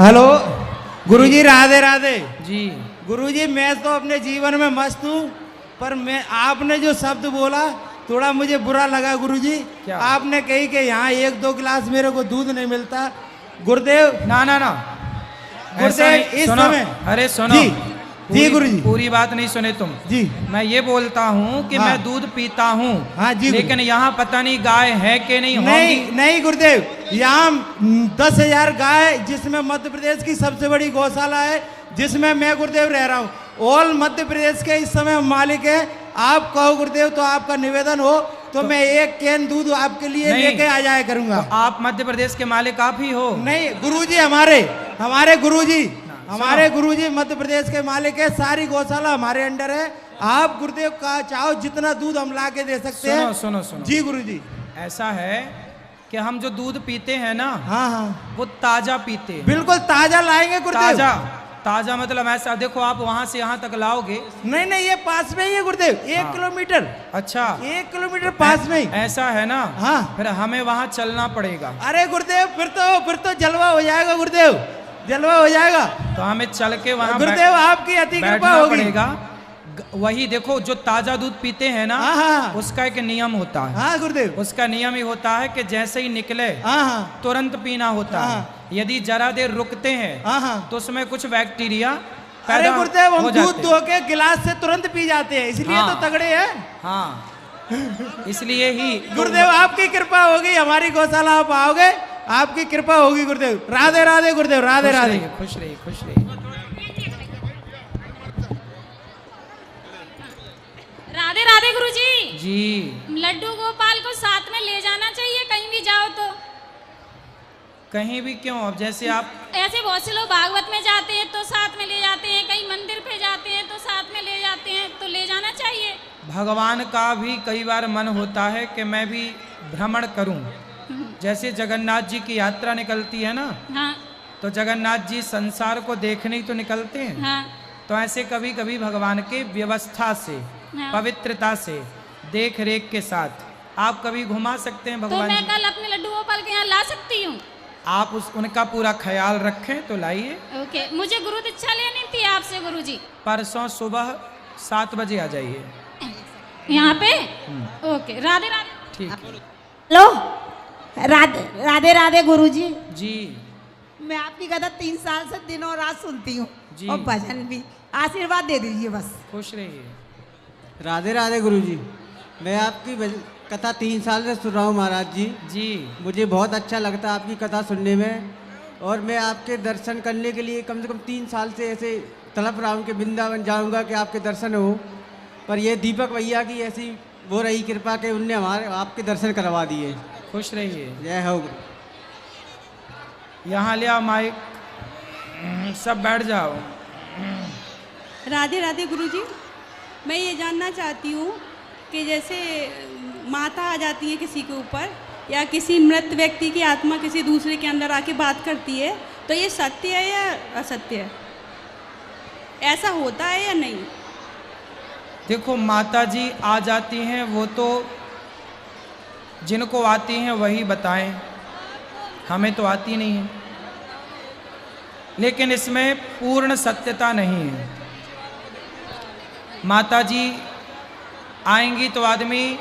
Hello गुरुजी, राधे राधे जी। गुरुजी, मैं तो अपने जीवन में मस्त हूँ, पर मैं आपने जो शब्द बोला थोड़ा मुझे बुरा लगा गुरुजी। क्या? आपने कही कि यहाँ 1-2 गिलास मेरे को दूध नहीं मिलता। गुरुदेव, ना ना ना, ऐसा गुरुदेव नहीं। इस सुनो, समय, अरे सुनो जी जी गुरुजी, पूरी बात नहीं सुने तुम। जी मैं ये बोलता हूँ कि हाँ। मैं दूध पीता हूँ, हाँ जी लेकिन यहाँ पता नहीं गाय है कि नहीं नहीं होंगी। नहीं गुरुदेव, यहाँ 10,000 गाय, जिसमें मध्य प्रदेश की सबसे बड़ी गौशाला है, जिसमें मैं गुरुदेव रह रहा हूँ। ऑल मध्य प्रदेश के इस समय मालिक है। आप कहो गुरुदेव तो आपका निवेदन हो तो मैं 1 कैन दूध आपके लिए नहीं। लेके आ जाया करूंगा। तो आप मध्य प्रदेश के मालिक आप ही हो। नहीं गुरुजी, हमारे गुरुजी, हमारे गुरुजी मध्य प्रदेश के मालिक है। सारी गौशाला हमारे अंडर है। आप गुरुदेव का चाहो जितना दूध हम ला के दे सकते हैं। सुनो सुनो जी गुरुजी। ऐसा है कि हम जो दूध पीते हैं ना, हाँ हाँ वो ताजा पीते हैं। बिल्कुल ताजा लाएंगे गुरुदेव। ताजा ताजा मतलब ऐसा, देखो आप वहां से यहाँ तक लाओगे। नहीं नहीं, ये पास में ही है गुरुदेव, 1 किलोमीटर। अच्छा, 1 किलोमीटर पास में ही। ऐसा है ना। हाँ। फिर हमें वहां चलना पड़ेगा। अरे गुरुदेव, फिर तो जलवा हो जाएगा गुरुदेव, जलवा हो जाएगा। तो हमें चल के वहां गुरुदेव आपकी अति कृपा बैठना होगी। पड़ेगा। वही देखो, जो ताजा दूध पीते हैं ना, हाँ हाँ उसका एक नियम होता है। हाँ गुरुदेव, उसका नियम ही होता है कि जैसे ही निकले हाँ हाँ तुरंत पीना होता है। यदि जरा देर रुकते हैं हाँ हाँ। तो उसमें कुछ बैक्टीरिया अरे पैदा गुरुदेव, हम हो दूध जाते हैं। धो के गिलास से तुरंत पी जाते हैं, इसलिए हाँ। तो तगड़े हैं। हाँ, इसलिए ही गुरुदेव आपकी कृपा होगी, हमारी गौशाला आप आओगे, आपकी कृपा होगी गुरुदेव। राधे राधे गुरुदेव, राधे राधे। खुश रहिए, खुश रहिए। राधे राधे गुरुजी। जी। लड्डू गोपाल को साथ में ले जाना चाहिए कहीं भी जाओ तो। कहीं भी क्यों? अब जैसे आप ऐसे बहुत से लोग भागवत में जाते हैं तो साथ में ले जाते हैं, कहीं मंदिर पे जाते हैं तो साथ में ले जाते हैं, तो ले जाना चाहिए। भगवान का भी कई बार मन होता है कि मैं भी भ्रमण करूं। जैसे जगन्नाथ जी की यात्रा निकलती है ना, हाँ तो जगन्नाथ जी संसार को देखने ही तो निकलते हैं। हाँ तो ऐसे कभी कभी भगवान के व्यवस्था से, हाँ। पवित्रता से, देख रेख के साथ आप कभी घुमा सकते हैं तो भगवान मैं जी। कल अपने लड्डू गोपाल के यहाँ ला सकती हूँ? आप उनका पूरा ख्याल रखें तो लाइए। ओके, मुझे गुरु दीक्षा लेनी थी आपसे गुरुजी। परसों सुबह 7 बजे आ जाइए। यहाँ पे? ओके, राधे राधे। ठीक है। हेलो, राधे राधे राधे गुरुजी। जी मैं आपकी कथा 3 साल से दिन और रात सुनती हूँ, जी। और भजन भी। आशीर्वाद दे दीजिए बस। खुश रहिए। राधे राधे गुरुजी। मैं आपकी कथा 3 साल से सुन रहा हूँ महाराज जी। जी मुझे बहुत अच्छा लगता है आपकी कथा सुनने में, और मैं आपके दर्शन करने के लिए कम से कम 3 साल से ऐसे तड़प रहा हूँ कि वृंदावन जाऊँगा कि आपके दर्शन हो। पर ये दीपक भैया की ऐसी वो रही कृपा कि उनने हमारे आपके दर्शन करवा दिए। खुश रहिए। जय हो। यहाँ ले आओ माइक, सब बैठ जाओ। राधे राधे गुरुजी। मैं ये जानना चाहती हूँ कि जैसे माता आ जाती है किसी के ऊपर, या किसी मृत व्यक्ति की आत्मा किसी दूसरे के अंदर आके बात करती है, तो ये सत्य है या असत्य है? ऐसा होता है या नहीं? देखो, माता जी आ जाती हैं, वो तो जिनको आती हैं वही बताएं, हमें तो आती नहीं है। लेकिन इसमें पूर्ण सत्यता नहीं है। माता जी आएंगी तो आदमी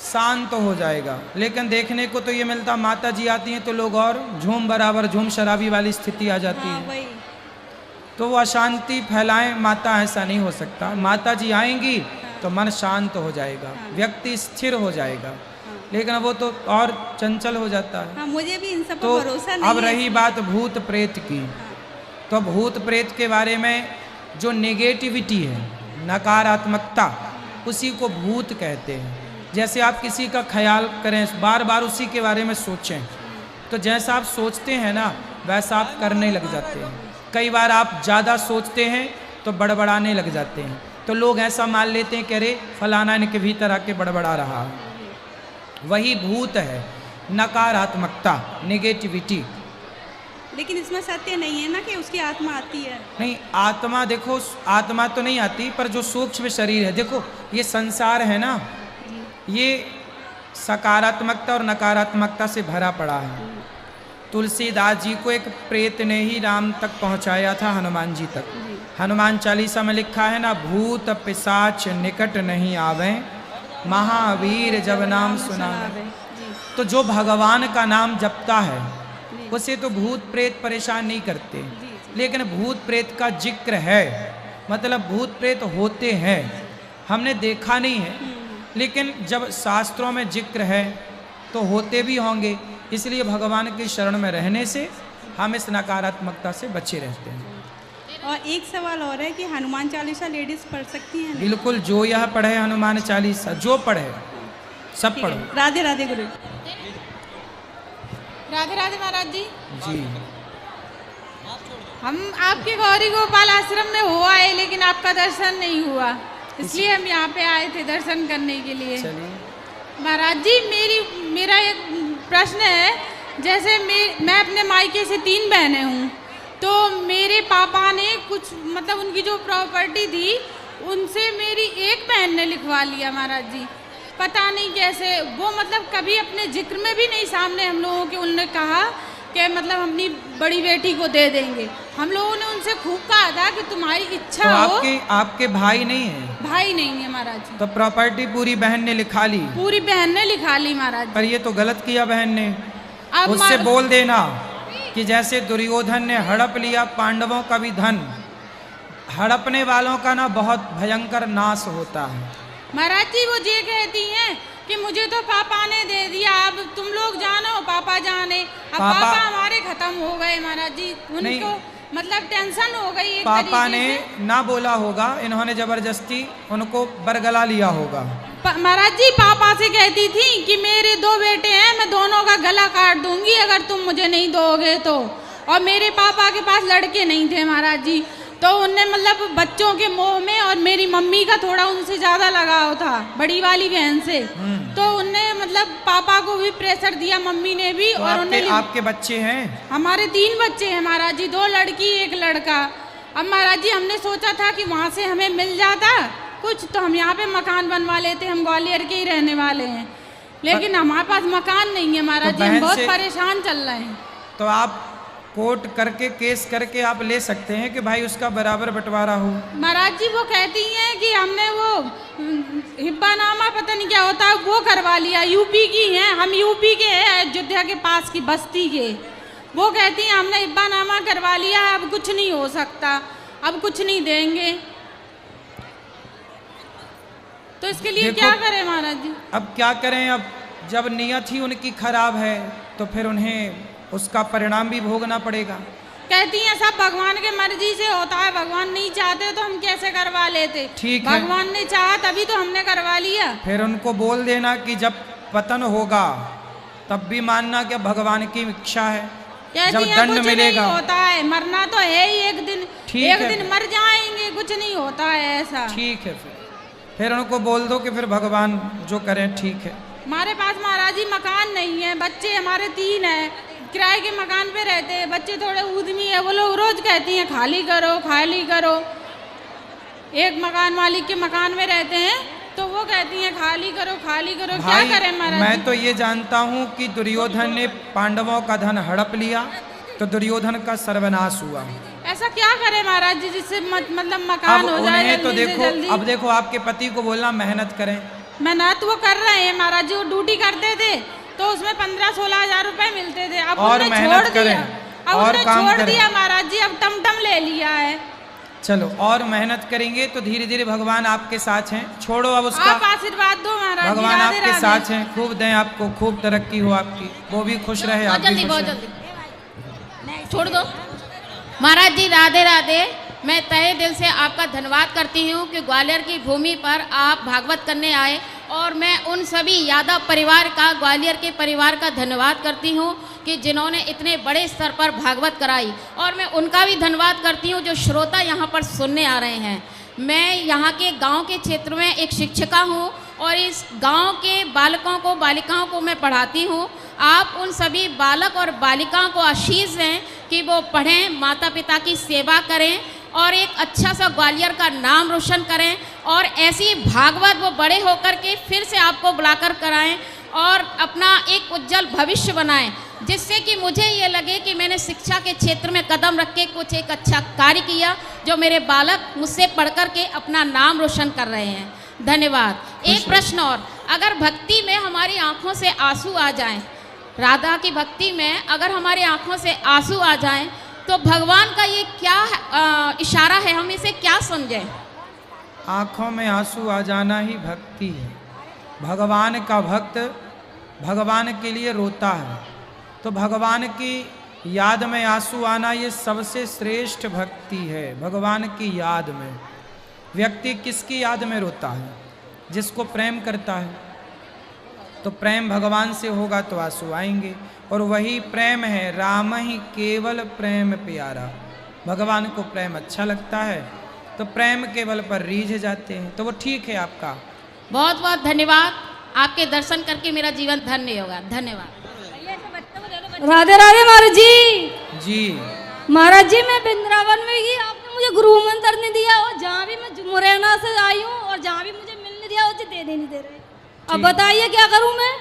शांत हो जाएगा, लेकिन देखने को तो ये मिलता माता जी आती हैं तो लोग और झूम बराबर झूम शराबी वाली स्थिति आ जाती हाँ, है। वही। तो वो अशांति फैलाएं माता, ऐसा नहीं हो सकता। माता जी आएंगी तो मन शांत हो जाएगा, व्यक्ति स्थिर हो जाएगा, लेकिन वो तो और चंचल हो जाता है। हाँ, मुझे भी इन सब तो पर भरोसा नहीं अब है। रही बात भूत प्रेत की, तो भूत प्रेत के बारे में जो नेगेटिविटी है, नकारात्मकता, उसी को भूत कहते हैं। जैसे आप किसी का ख्याल करें, बार बार उसी के बारे में सोचें, तो जैसा आप सोचते हैं ना वैसा आप करने लग जाते हैं। कई बार आप ज़्यादा सोचते हैं तो बड़बड़ाने लग जाते हैं, तो लोग ऐसा मान लेते हैं कि अरे फलाना इनके भीतर आके बड़बड़ा रहा है। वही भूत है, नकारात्मकता, नेगेटिविटी। लेकिन इसमें सत्य नहीं है ना कि उसकी आत्मा आती है। नहीं, आत्मा देखो, आत्मा तो नहीं आती, पर जो सूक्ष्म शरीर है, देखो ये संसार है ना, ये सकारात्मकता और नकारात्मकता से भरा पड़ा है। तुलसीदास जी को एक प्रेत ने ही राम तक पहुंचाया था, हनुमान जी तक। हनुमान चालीसा में लिखा है ना, भूत पिशाच निकट नहीं आवे, महावीर जब नाम सुनावे। तो जो भगवान का नाम जपता है उसे तो भूत प्रेत परेशान नहीं करते, लेकिन भूत प्रेत का जिक्र है, मतलब भूत प्रेत होते हैं, हमने देखा नहीं है, लेकिन जब शास्त्रों में जिक्र है तो होते भी होंगे। इसलिए भगवान की शरण में रहने से हम इस नकारात्मकता से बचे रहते हैं। और एक सवाल और है कि हनुमान चालीसा लेडीज पढ़ सकती हैं? बिल्कुल, जो यह पढ़े हनुमान चालीसा, जो पढ़े सब ठीक है। पढ़ो। राधे राधे गुरु। राधे राधे महाराज जी। जी, हम आपके गौरी गोपाल आश्रम में हो आए, लेकिन आपका दर्शन नहीं हुआ, इसलिए हम यहाँ पे आए थे दर्शन करने के लिए। चलिए। महाराज जी, मेरा एक प्रश्न है, जैसे मैं अपने मायके से 3 बहनें हूँ, तो मेरे पापा ने कुछ मतलब उनकी जो प्रॉपर्टी थी उनसे मेरी एक बहन ने लिखवा लिया महाराज जी, पता नहीं कैसे। वो मतलब कभी अपने जिक्र में भी नहीं सामने हम लोगों के उन्होंने कहा कि मतलब अपनी बड़ी बेटी को दे देंगे। हम लोगों ने उनसे खूब कहा था कि तुम्हारी इच्छा तो हो। आपके भाई नहीं है? भाई नहीं है महाराज जी। तो प्रॉपर्टी पूरी बहन ने लिखा ली? पूरी बहन ने लिखा ली महाराज जी। पर ये तो गलत किया बहन ने। अब उससे बोल देना कि जैसे दुर्योधन ने हड़प लिया पांडवों का भी धन, हड़पने वालों का ना बहुत भयंकर नाश होता है। महाराज जी वो ये कहती हैं कि मुझे तो पापा ने दे दिया, अब तुम लोग जानो, पापा जाने। अब पापा हमारे खत्म हो गए महाराज जी, उनको मतलब टेंशन हो गई एक पापा तरीके ने से। ना बोला होगा, इन्होंने जबरदस्ती उनको बरगला लिया होगा। महाराज जी पापा से कहती थी कि मेरे 2 बेटे हैं, मैं दोनों का गला काट दूंगी अगर तुम मुझे नहीं दोगे तो। और मेरे पापा के पास लड़के नहीं थे महाराज जी, तो उनने मतलब बच्चों के मोह में, और मेरी मम्मी का थोड़ा उनसे ज़्यादा लगाव था बड़ी वाली बहन से, तो उनने मतलब पापा को भी प्रेशर दिया, मम्मी ने भी। तो और उन्हें आपके बच्चे हैं? हमारे 3 बच्चे हैं महाराज जी, 2 लड़की 1 लड़का। अब महाराज जी हमने सोचा था कि वहाँ से हमें मिल जाता कुछ तो हम यहाँ पे मकान बनवा लेते, हम ग्वालियर के ही रहने वाले हैं, लेकिन हमारे पास मकान नहीं है महाराज जी, हम बहुत परेशान चल रहे हैं। तो आप कोर्ट करके केस करके आप ले सकते हैं कि भाई उसका बराबर बंटवारा हो। महाराज जी वो कहती हैं कि हमने वो हिब्बानामा पता नहीं क्या होता है वो करवा लिया, यूपी की हैं, हम यूपी के हैं, अयोध्या के पास की बस्ती के। वो कहती हैं हमने हिब्बानामा करवा लिया है, अब कुछ नहीं हो सकता, अब कुछ नहीं देंगे। तो इसके लिए क्या करें महाराज जी? अब क्या करें, अब जब नियत ही उनकी खराब है तो फिर उन्हें उसका परिणाम भी भोगना पड़ेगा। कहती हैं सब भगवान के मर्जी से होता है, भगवान नहीं चाहते तो हम कैसे करवा लेते। ठीक है, भगवान ने चाहा तभी तो हमने करवा लिया। फिर उनको बोल देना कि जब पतन होगा तब भी मानना कि भगवान की इच्छा है, जब दंड मिलेगा। नहीं होता है, मरना तो है ही एक दिन, एक दिन मर जाएंगे, कुछ नहीं होता है ऐसा। ठीक है, फिर उनको बोल दो कि फिर भगवान जो करें ठीक है। हमारे पास महाराज जी मकान नहीं है, बच्चे हमारे 3 हैं, किराए के मकान पे रहते हैं, बच्चे थोड़े उद्यमी है, वो लोग रोज कहती हैं खाली करो खाली करो। एक मकान मालिक के मकान में रहते हैं तो वो कहती हैं खाली करो खाली करो। क्या करें महाराज? मैं तो ये जानता हूँ कि दुर्योधन ने पांडवों का धन हड़प लिया तो दुर्योधन का सर्वनाश हुआ। ऐसा क्या करें महाराज जी जिससे मतलब मकान हो जाए तो देखो, अब देखो आपके पति को बोलना मेहनत करें। मेहनत वो कर रहे हैं महाराज जी, वो ड्यूटी करते थे तो उसमें 15-16 हजार रुपए मिलते थे, अब और उन्होंने मेहनत छोड़ करें, दिया, अब और उन्होंने काम छोड़ करें। दिया महाराज जी, अब टमटम ले लिया है। चलो और मेहनत करेंगे तो धीरे धीरे भगवान आपके साथ हैं। छोड़ो अब उसका, आप आशीर्वाद दो महाराज जी। भगवान राधे आपके राधे। साथ हैं, खूब दें आपको, खूब तरक्की हो आपकी, वो भी खुश रहे, आप भी खुश बहुत रहें। जल्दी छोड़ दो। महाराज जी राधे राधे। मैं तहे दिल से आपका धन्यवाद करती हूँ कि ग्वालियर की भूमि पर आप भागवत करने आए, और मैं उन सभी यादव परिवार का, ग्वालियर के परिवार का धन्यवाद करती हूँ कि जिन्होंने इतने बड़े स्तर पर भागवत कराई, और मैं उनका भी धन्यवाद करती हूँ जो श्रोता यहाँ पर सुनने आ रहे हैं। मैं यहाँ के गांव के क्षेत्र में एक शिक्षिका हूँ और इस गांव के बालकों को, बालिकाओं को मैं पढ़ाती हूँ। आप उन सभी बालक और बालिकाओं को आशीष दें कि वो पढ़ें, माता पिता की सेवा करें और एक अच्छा सा ग्वालियर का नाम रोशन करें, और ऐसी भागवत वो बड़े होकर के फिर से आपको बुलाकर कराएं और अपना एक उज्जवल भविष्य बनाएं। जिससे कि मुझे ये लगे कि मैंने शिक्षा के क्षेत्र में कदम रख के कुछ एक अच्छा कार्य किया, जो मेरे बालक मुझसे पढ़ कर के अपना नाम रोशन कर रहे हैं। धन्यवाद। एक प्रश्न और, अगर भक्ति में हमारी आंखों से आंसू आ जाएं, राधा की भक्ति में अगर हमारी आंखों से आंसू आ जाएं, तो भगवान का ये क्या इशारा है, हम इसे क्या समझें? आँखों में आंसू आ जाना ही भक्ति है। भगवान का भक्त भगवान के लिए रोता है, तो भगवान की याद में आंसू आना ये सबसे श्रेष्ठ भक्ति है। भगवान की याद में व्यक्ति किसकी याद में रोता है? जिसको प्रेम करता है। तो प्रेम भगवान से होगा तो आंसू आएंगे, और वही प्रेम है। राम ही केवल प्रेम प्यारा। भगवान को प्रेम अच्छा लगता है तो प्रेम केवल पर रीझ जाते हैं। तो वो ठीक है आपका। बहुत बहुत धन्यवाद। आपके दर्शन करके मेरा जीवन धन्य होगा। धन्यवाद। राधे राधे महाराज जी। जी महाराज जी, मैं वृंदावन में ही, आपने मुझे गुरु मंत्र नहीं दिया, और जहाँ भी मैं मुरैना से आई हूँ और जहाँ भी मुझे मिलने दिया उसे दे नहीं दे रहे। अब बताइए क्या करूँ मैं?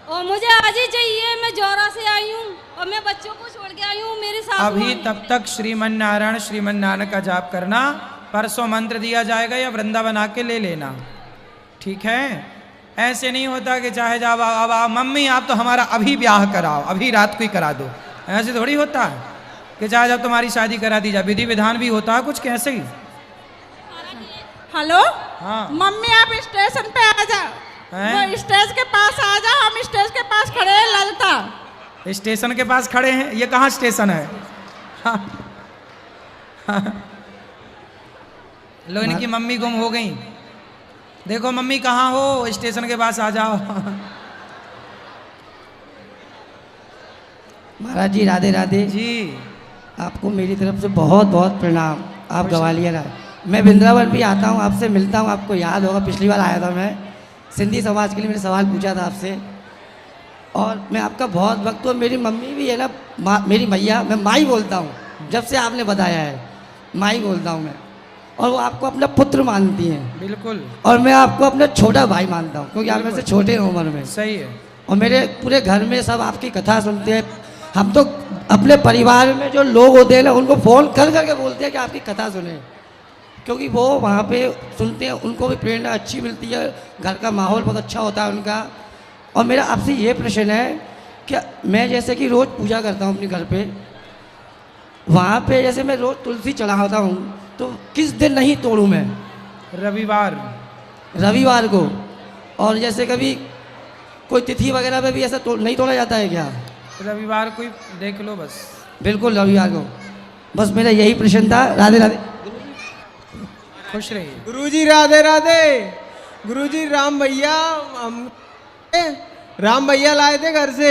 और मुझे आज ही चाहिए। मैं जौरा से आई हूँ और मैं बच्चों को छोड़ के आई हूँ। मेरे साथ अभी तब तक श्रीमन नारायण श्रीमन नारायण का जाप करना। परसों मंत्र दिया जाएगा या वृंदावन आके ले लेना, ठीक है? ऐसे नहीं होता कि चाहे जाओ अब मम्मी आप तो हमारा अभी ब्याह कराओ, अभी रात को ही करा दो। ऐसे थोड़ी होता है कि चाहे जब तुम्हारी शादी करा दी जाए। विधि विधान भी होता है कुछ कैसे ही। हेलो, हाँ मम्मी आप स्टेशन पे आ जाओ। हैं? वो स्टेज के पास आ जाओ, हम स्टेज के पास खड़े हैं ललता। स्टेशन के पास खड़े हैं? ये कहाँ स्टेशन है? हाँ। लो, इनकी मम्मी गुम हो गई। देखो मम्मी कहाँ हो, स्टेशन के पास आ जाओ। महाराज जी राधे राधे जी आपको मेरी तरफ से बहुत बहुत प्रणाम। आप ग्वालियर आए, मैं वृंदावन भी आता हूँ, आपसे मिलता हूँ। आपको याद होगा पिछली बार आया था मैं, सिंधी समाज के लिए मैंने सवाल पूछा था आपसे, और मैं आपका बहुत भक्त हूँ। मेरी मम्मी भी है ना, मेरी मैया, मैं माई बोलता हूँ। जब से आपने बताया है माई बोलता हूँ मैं, और वो आपको अपना पुत्र मानती हैं। बिल्कुल। और मैं आपको अपना छोटा भाई मानता हूँ, क्योंकि आप मेरे से छोटे हैं उम्र में। सही है। और मेरे पूरे घर में सब आपकी कथा सुनते हैं। हम तो अपने परिवार में जो लोग होते हैं ना, उनको फ़ोन कर करके बोलते हैं कि आपकी कथा सुने, क्योंकि वो वहाँ पे सुनते हैं, उनको भी प्रेरणा अच्छी मिलती है। घर का माहौल बहुत अच्छा होता है उनका। और मेरा आपसे ये प्रश्न है कि मैं जैसे कि रोज़ पूजा करता हूँ अपने घर पे, वहाँ पे जैसे मैं रोज़ तुलसी चढ़ाता हूँ, तो किस दिन नहीं तोड़ूँ मैं? रविवार को। और जैसे कभी कोई तिथि वगैरह पे भी ऐसा नहीं तोड़ा जाता है क्या? रविवार को ही देख लो बस। बिल्कुल रविवार को। बस मेरा यही प्रश्न था। राधे राधे। खुश रहिए। गुरुजी राधे राधे। गुरुजी राम भैया लाए थे घर से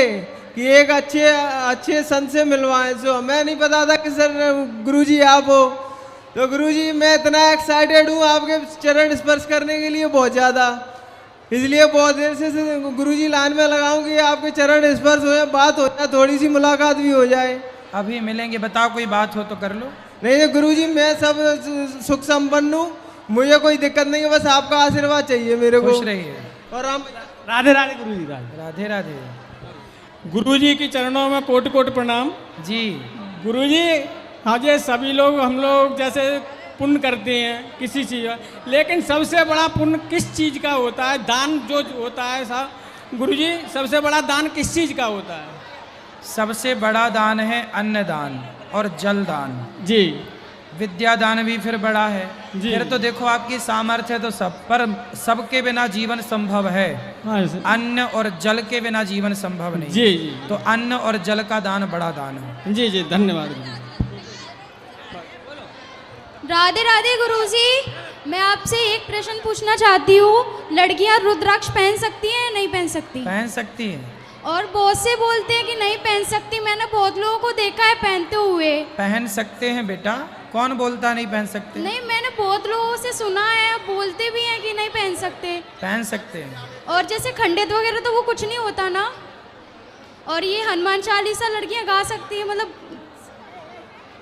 कि एक अच्छे संत से मिलवाएं। सो हमें नहीं पता था कि सर गुरुजी आप हो। तो गुरुजी मैं इतना एक्साइटेड हूँ आपके चरण स्पर्श करने के लिए बहुत ज़्यादा, इसलिए बहुत देर से गुरुजी लाइन में लगाऊं कि आपके चरण स्पर्श हो जाए, बात हो जाए, थोड़ी सी मुलाकात भी हो जाए। अभी मिलेंगे, बताओ कोई बात हो तो कर लो। नहीं गुरुजी मैं सब सुख संपन्न हूँ, मुझे कोई दिक्कत नहीं है, बस आपका आशीर्वाद चाहिए मेरे को। खुश रहिए। और हम राधे राधे गुरुजी। राधे राधे। गुरुजी की चरणों में कोटि कोटि प्रणाम। जी गुरुजी, हाँ जी, सभी लोग हम लोग जैसे पुण्य करते हैं किसी चीज़ का, लेकिन सबसे बड़ा पुण्य किस चीज़ का होता है? दान जो होता है साहब गुरुजी, सबसे बड़ा दान किस चीज़ का होता है? सबसे बड़ा दान है अन्नदान और जल दान। जी। विद्या दान भी फिर बड़ा है। जी। फिर तो देखो आपकी सामर्थ्य है तो सब, पर सबके बिना जीवन संभव है। हाँ, अन्न और जल के बिना जीवन संभव नहीं। जी जी। तो अन्न और जल का दान बड़ा दान है। जी जी, धन्यवाद। राधे राधे गुरुजी, मैं आपसे एक प्रश्न पूछना चाहती हूँ। लड़कियाँ रुद्राक्ष पहन सकती हैं या नहीं पहन सकती? पहन सकती हैं। और बहुत से बोलते हैं कि नहीं पहन सकती। मैंने बहुत लोगों को देखा है पहनते हुए। पहन सकते हैं बेटा, कौन बोलता नहीं पहन सकते? नहीं, मैंने बहुत लोगों से सुना है, बोलते भी हैं कि नहीं पहन सकते। पहन सकते हैं। और जैसे खंडित वगैरह तो वो कुछ नहीं होता ना? और ये हनुमान चालीसा लड़कियाँ गा सकती हैं, मतलब।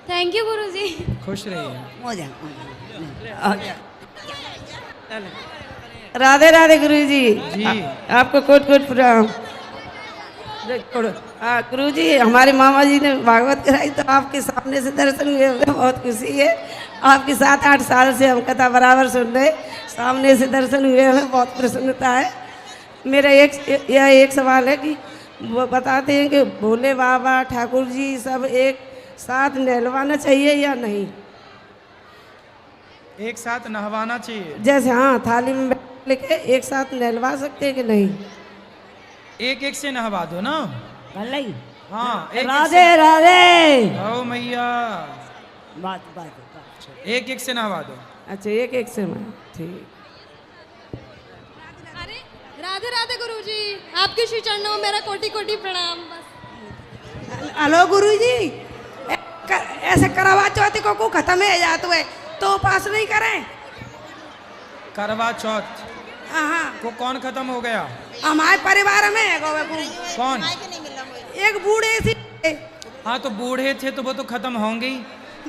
थैंक यू गुरुजी। खुश रहिए। राधे राधे गुरुजी। जी आपको कोट कोट प्रणाम। गुरु जी हमारे मामा जी ने भागवत कराई तो आपके सामने से दर्शन हुए, हमें बहुत खुशी है। आपकी 7-8 साल से हम कथा बराबर सुन रहे, सामने से दर्शन हुए, हमें बहुत प्रसन्नता है। मेरा एक सवाल है कि वो बताते हैं कि भोले बाबा ठाकुर जी सब एक साथ नहलवाना चाहिए या नहीं? एक साथ नहवाना चाहिए? जैसे हाँ, थाली में लेके एक साथ नहलवा सकते हैं कि नहीं? एक एक से नहवा दो ना भले ही। हाँ, राधे राधे। ओ मैया, बात एक एक से नहवा दो। अच्छा, एक एक से मैं ठीक। अरे राधे राधे गुरुजी, आपके श्री चरणों में मेरा कोटि कोटि प्रणाम। बस हेलो गुरुजी, ऐसे करवा चौथ को खत्म है जाते हुए तो उपास नहीं करें? करवा चौथ हाँ को कौन खत्म हो गया? हमारे परिवार में है कौन? एक बूढ़े सी। हाँ तो बूढ़े थे तो वो तो खत्म होंगे ही।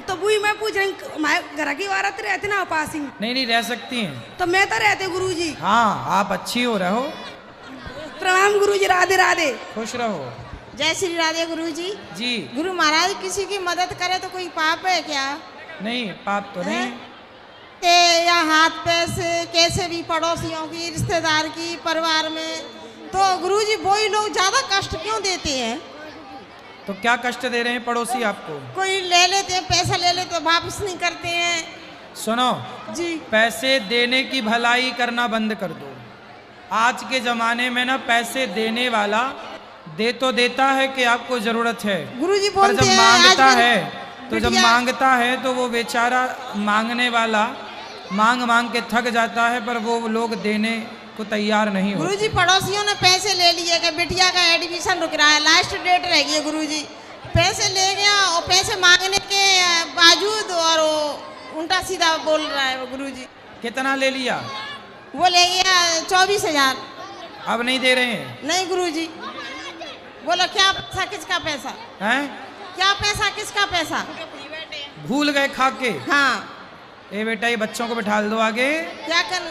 तो वही मैं पूछ रही, हमारे घर की औरत रहती ना उपासी? नहीं रह सकती हैं। तो मैं तो रहते गुरुजी। हाँ, आप अच्छी हो रहो। प्रणाम गुरुजी, राधे राधे। खुश रहो। जय श्री राधे गुरुजी। जी। गुरु महाराज किसी की मदद करे तो कोई पाप है क्या? नहीं, पाप तो नहीं। ते या हाथ पैसे कैसे भी पड़ोसियों की, रिश्तेदार की, परिवार में, तो गुरुजी वही लोग ज्यादा कष्ट क्यों देते हैं? तो क्या कष्ट दे रहे हैं पड़ोसी आपको? कोई ले लेते हैं, पैसा ले लेते तो वापस नहीं करते हैं। सुनो जी, पैसे देने की भलाई करना बंद कर दो। आज के जमाने में ना पैसे देने वाला दे तो देता है कि आपको जरूरत है, गुरुजी पर बोलते जब हैं मांगता आज है तो जब मांगता है तो वो बेचारा मांगने वाला मांग मांग के थक जाता है, पर वो लोग देने को तैयार नहीं होते। गुरुजी पड़ोसियों ने पैसे ले लिए कि बिटिया का एडमिशन रुक रहा है, लास्ट डेट रह गई है गुरुजी, पैसे ले गया और पैसे मांगने के बावजूद और वो उल्टा सीधा बोल रहा है वो गुरुजी। कितना ले लिया? वो ले गया 24,000। अब नहीं दे रहे हैं? नहीं गुरुजी। बोलो क्या पैसा किसका पैसा हैं? क्या पैसा किसका पैसा? भूल गए खा के? हाँ। ए बेटा, ये बच्चों को बिठा दो आगे। क्या कर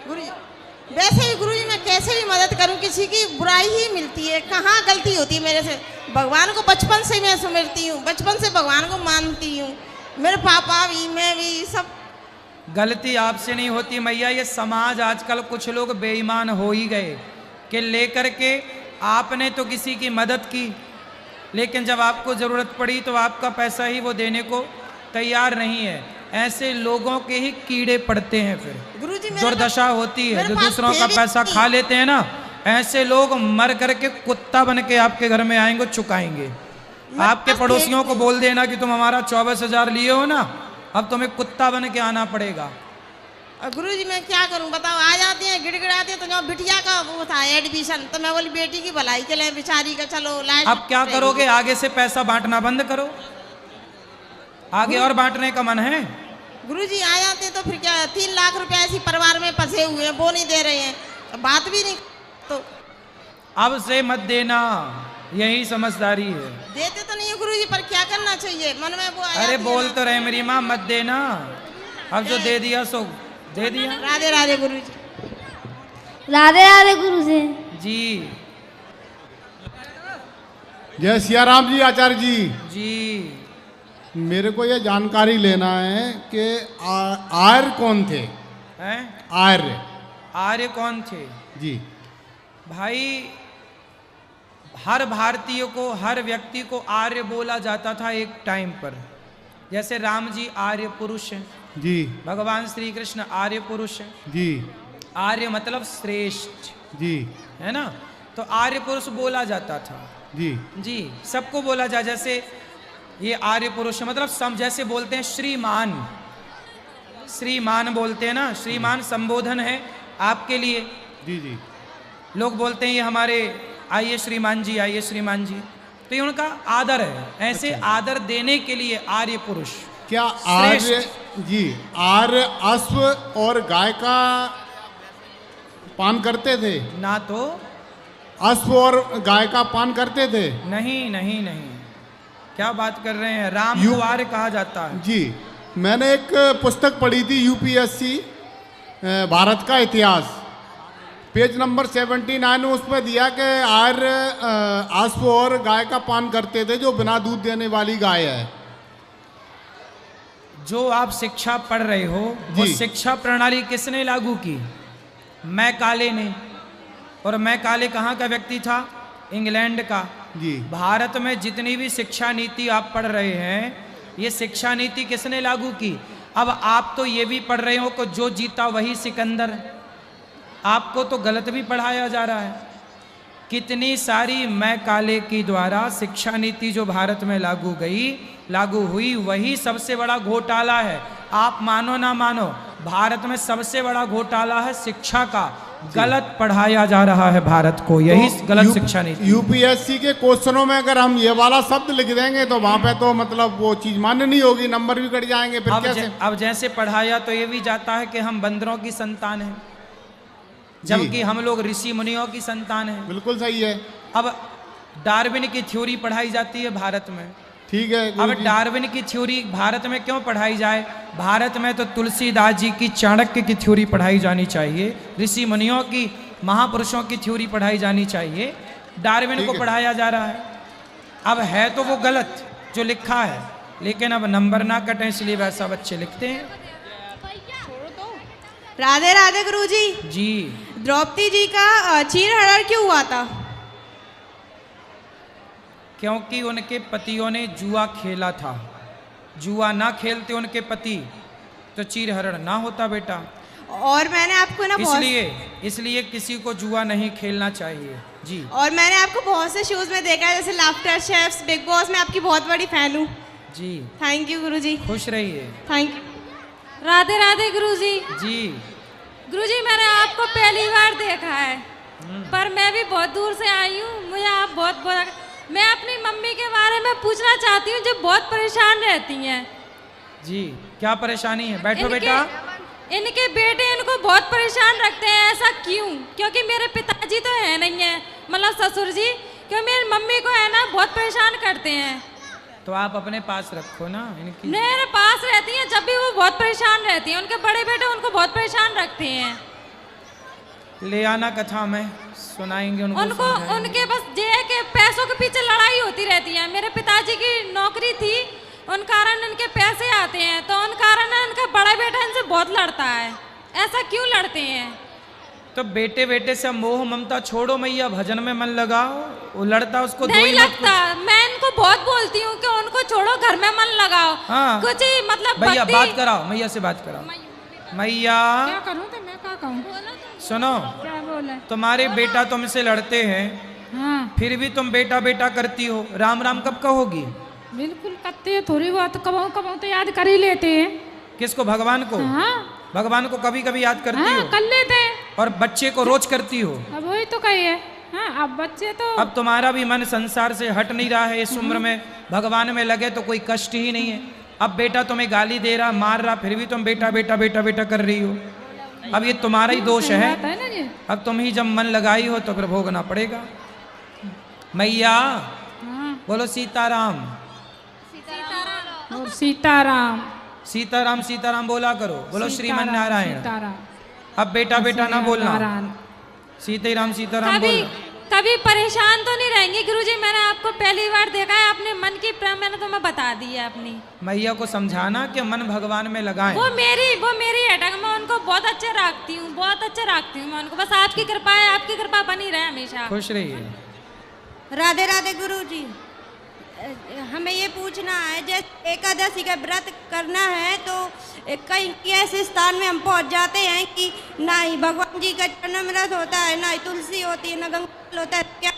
गुरुजी? वैसे भी गुरुजी मैं कैसे भी मदद करूं, किसी की बुराई ही मिलती है, कहाँ गलती होती है मेरे से? भगवान को बचपन से मैं समझती हूँ, बचपन से भगवान को मानती हूँ, मेरे पापा भी, मैं भी, सब। गलती आपसे नहीं होती मैया, ये समाज आजकल कुछ लोग बेईमान हो ही गए कि लेकर के आपने तो किसी की मदद की, लेकिन जब आपको ज़रूरत पड़ी तो आपका पैसा ही वो देने को तैयार नहीं है। ऐसे लोगों के ही कीड़े पड़ते हैं, फिर गुरुजी दुर्दशा होती है। जो दूसरों का पैसा खा लेते हैं ना, ऐसे लोग मर करके कुत्ता बन के आपके घर में आएंगे, चुकाएंगे। आपके पड़ोसियों को बोल देना कि तुम हमारा 24,000 लिए हो ना, अब तुम्हें कुत्ता बन के आना पड़ेगा। गुरुजी मैं क्या करूं बताओ? आ जाते हैं, गिड़गिड़ाते हैं, तो जो बिटिया का वो था एडमिशन, तो मैं बोली बेटी की भलाई के लिए, बेचारी का चलो लाइट। अब क्या करोगे? आगे से पैसा बांटना बंद करो, आगे और बांटने का मन है? गुरुजी आ जाते हैं तो फिर क्या, 3 लाख रुपया ऐसी परिवार में फंसे हुए हैं, वो नहीं दे रहे हैं, बात भी नहीं। तो अब से मत देना, यही समझदारी है। देते तो नहीं है गुरुजी, पर क्या करना चाहिए? मन में वो अरे बोल तो रहे मेरी माँ, मत देना। अब जो दे दिया सो दे दिया। राधे राधे गुरुजी। राधे राधे गुरु जी। जी। जय सिया राम जी। आचार्य जी, जी मेरे को ये जानकारी लेना है कि आर्य कौन थे? हैं? आर्य। आर्य कौन थे? जी भाई, हर भारतीय को, हर व्यक्ति को आर्य बोला जाता था एक टाइम पर। जैसे राम जी आर्य पुरुष हैं, जी, भगवान श्री कृष्ण आर्य पुरुष हैं। जी, आर्य मतलब श्रेष्ठ, जी, है ना? तो आर्य पुरुष बोला जाता था। जी, जी, सबको बोला जा, जैसे ये आर्य पुरुष मतलब जैसे बोलते हैं श्रीमान, श्रीमान बोलते हैं ना, श्रीमान संबोधन है आपके लिए। जी, जी। लोग बोलते हैं ये हमारे, आइए श्रीमान जी, आइए श्रीमान जी, तो ये उनका आदर है। ऐसे अच्छा। आदर देने के लिए आर्य पुरुष। क्या आर्य जी, आर्य अश्व और गाय का पान करते थे? ना तो अश्व और गाय का पान करते थे? नहीं नहीं नहीं, क्या बात कर रहे हैं? राम को आर्य कहा जाता है। जी, मैंने एक पुस्तक पढ़ी थी, यूपीएससी भारत का इतिहास, पेज नंबर 79 उस पर दिया कि आर्य आसपो और गाय का पान करते थे जो बिना दूध देने वाली गाय है। जो आप शिक्षा पढ़ रहे हो वो जी। शिक्षा प्रणाली किसने लागू की? मैं काले ने। और मैं काले कहाँ का व्यक्ति था? इंग्लैंड का। जी। भारत में जितनी भी शिक्षा नीति आप पढ़ रहे हैं ये शिक्षा नीति किसने लागू की? अब आप तो ये भी पढ़ रहे हो कि जो जीता वही सिकंदर। आपको तो गलत भी पढ़ाया जा रहा है। कितनी सारी मैं काले की द्वारा शिक्षा नीति जो भारत में लागू हुई वही सबसे बड़ा घोटाला है। आप मानो ना मानो भारत में सबसे बड़ा घोटाला है शिक्षा का। गलत पढ़ाया जा रहा है भारत को, यही तो गलत शिक्षा नीति। यूपीएससी के क्वेश्चनों में अगर हम ये वाला शब्द लिख देंगे तो वहां पे तो मतलब वो चीज मान्य नहीं होगी, नंबर भी कट जाएंगे। फिर कैसे? अब जैसे पढ़ाया तो ये भी जाता है कि हम बंदरों की संतान हैं, जबकि हम लोग ऋषि मुनियों की संतान हैं। बिल्कुल सही है। अब डार्विन की थ्योरी पढ़ाई जाती है भारत में। ठीक है। अब डार्विन की थ्योरी भारत में क्यों पढ़ाई जाए? भारत में तो तुलसीदास जी की चाणक्य की थ्योरी पढ़ाई जानी चाहिए, ऋषि मुनियों की महापुरुषों की थ्योरी पढ़ाई जानी चाहिए। डार्विन को पढ़ाया जा रहा है। अब है तो वो गलत जो लिखा है, लेकिन अब नंबर ना कटें इसलिए वैसा बच्चे लिखते हैं। राधे राधे गुरुजी। जी। द्रौपदी जी का चीरहरण क्यों हुआ था? क्योंकि उनके पतियों ने जुआ खेला था। जुआ ना खेलते उनके पति तो चीरहरण ना होता बेटा। और मैंने आपको ना इसलिए किसी को जुआ नहीं खेलना चाहिए। जी। और मैंने आपको बहुत से शोज में देखा है, जैसे लाफ्टर शेफ्स, बिग बॉस में आपकी बहुत बड़ी फैन हूँ। जी। थैंक यू गुरुजी। खुश रहिए। Thank you. राधे राधे गुरुजी। जी। गुरुजी मैंने आपको पहली बार देखा है, पर मैं भी बहुत दूर से आई हूँ। मुझे आप बहुत मैं अपनी मम्मी के बारे में पूछना चाहती हूँ जो बहुत परेशान रहती हैं। जी। क्या परेशानी है? बैठो बेटा। इनके बेटे इनको बहुत परेशान रखते हैं, ऐसा क्यों? क्योंकि मेरे पिताजी तो है नहीं है, मतलब ससुर जी, क्यों मेरी मम्मी को है ना बहुत परेशान करते हैं। तो आप अपने पास रखो ना इनकी। मेरे पास रहती हैं, जब भी वो बहुत परेशान रहती हैं। उनके बड़े बेटे उनको बहुत परेशान रखते हैं। ले आना कथा में सुनाएंगे उनको उनके बस ये के पैसों के पीछे लड़ाई होती रहती है। मेरे पिताजी की नौकरी थी, उन कारण इनके पैसे आते हैं, तो उन कारण इनका बड़ा बेटा इनसे बहुत लड़ता है। ऐसा क्यों लड़ते हैं? तो बेटे बेटे से मोह ममता छोड़ो मैया, भजन में मन लगाओ। वो लड़ता उसको नहीं लगता। मैं इनको बहुत बोलती हूँ कि उनको छोड़ो, घर में मन लगाओ। हाँ। कुछ ही मतलब भैया बात कराओ, मैया से बात कराओ। मैया क्या करूँ तो मैं क्या कहूँ? सुनो, क्या बोले? तुम्हारे बेटा तुमसे लड़ते हैं, हाँ। फिर भी तुम बेटा बेटा करती हो। राम राम कब कहोगी? बिल्कुल करते हैं, थोड़ी बहुत कबाऊ तो याद कर ही लेते हैं। किसको? भगवान को। हाँ। भगवान को कभी कभी याद करती हाँ, हो? कर लेते हैं। और बच्चे को रोज करती हो? अब वही तो कहिए। हाँ, अब बच्चे तो अब तुम्हारा भी मन संसार से हट नहीं रहा है। इस उम्र में भगवान में लगे तो कोई कष्ट ही नहीं है। अब बेटा तुम्हें गाली दे रहा, मार रहा, फिर भी तुम बेटा बेटा बेटा बेटा कर रही हो। अब ये तुम्हारा ही दोष है। अब तुम ही जब मन लगाई हो तो फिर भोगना पड़ेगा। मैया बोलो सीताराम। सीताराम। सीताराम सीताराम बोला करो। बोलो श्रीमन नारायण। अब बेटा बेटा ना बोलना, सीताराम सीताराम बोलो। कभी परेशान तो नहीं रहेंगे गुरुजी? मैंने आपको पहली बार देखा है, अपने मन की प्रेम मैंने तुम्हें बता दी है अपनी। मैया को समझाना कि मन भगवान में लगाएं। वो मेरी अटक, मैं उनको बहुत अच्छे रखती हूँ, बहुत अच्छे रखती हूँ मैं उनको। बस आपकी कृपा है, आपकी कृपा बनी रहे हमेशा। खुश रहिए। राधे राधे गुरुजी। हमें ये पूछना है, जैसे एकादशी का व्रत करना है तो कहीं ऐसे स्थान में हम पहुंच जाते हैं कि ना ही भगवान जी का चरणामृत होता है, ना ही तुलसी होती है, ना गंगा होता है। क्या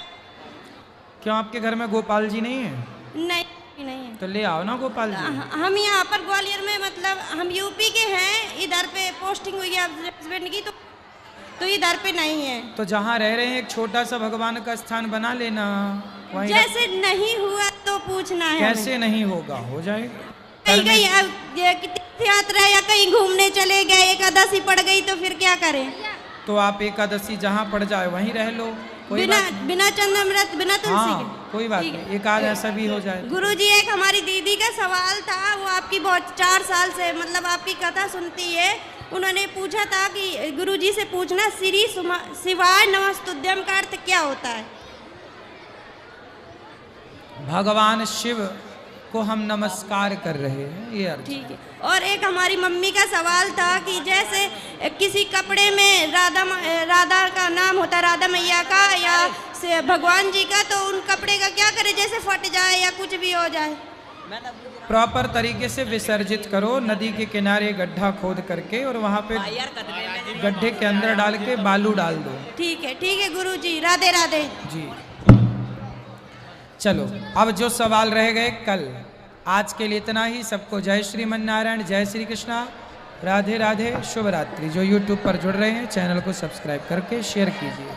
क्यों आपके घर में गोपाल जी नहीं है? नहीं है। तो ले आओ ना गोपाल जी। हम यहाँ पर ग्वालियर में, मतलब हम यूपी के हैं, इधर पे पोस्टिंग हुई है हस्बैंड की, तो इधर पे नहीं है। तो जहाँ रह रहे हैं एक छोटा सा भगवान का स्थान बना लेना। जैसे नहीं हुआ तो पूछना है। कैसे नहीं होगा? हो जाएगा। कहीं तीर्थ यात्रा या कहीं घूमने चले गए, एकादशी पड़ गई तो फिर क्या करें? तो आप एकादशी जहाँ पड़ जाए वहीं रह लो। बिना चंद्रमृत, बिना तुलसी के। कोई बात नहीं, एक आध ऐसा भी हो जाए। गुरुजी, एक हमारी दीदी का सवाल था, वो आपकी बहुत 4 साल से मतलब आपकी कथा सुनती है, उन्होंने पूछा था कि गुरुजी से पूछना श्री शिवाय नमस्तुभ्यम का अर्थ क्या होता है। भगवान शिव को हम नमस्कार कर रहे हैं, ये अर्थ। ठीक है। और एक हमारी मम्मी का सवाल था कि जैसे किसी कपड़े में राधा का नाम होता है, राधा मैया का या से भगवान जी का, तो उन कपड़े का क्या करें जैसे फट जाए या कुछ भी हो जाए। प्रॉपर तरीके से विसर्जित करो, नदी के किनारे गड्ढा खोद करके और वहाँ पे गड्ढे के अंदर डाल के बालू डाल दो। ठीक है गुरुजी, राधे राधे जी। चलो अब जो सवाल रह गए कल, आज के लिए इतना ही। सबको जय श्रीमन नारायण, जय श्री कृष्णा, राधे राधे, शुभ रात्रि। जो यूट्यूब पर जुड़ रहे हैं चैनल को सब्सक्राइब करके शेयर कीजिए।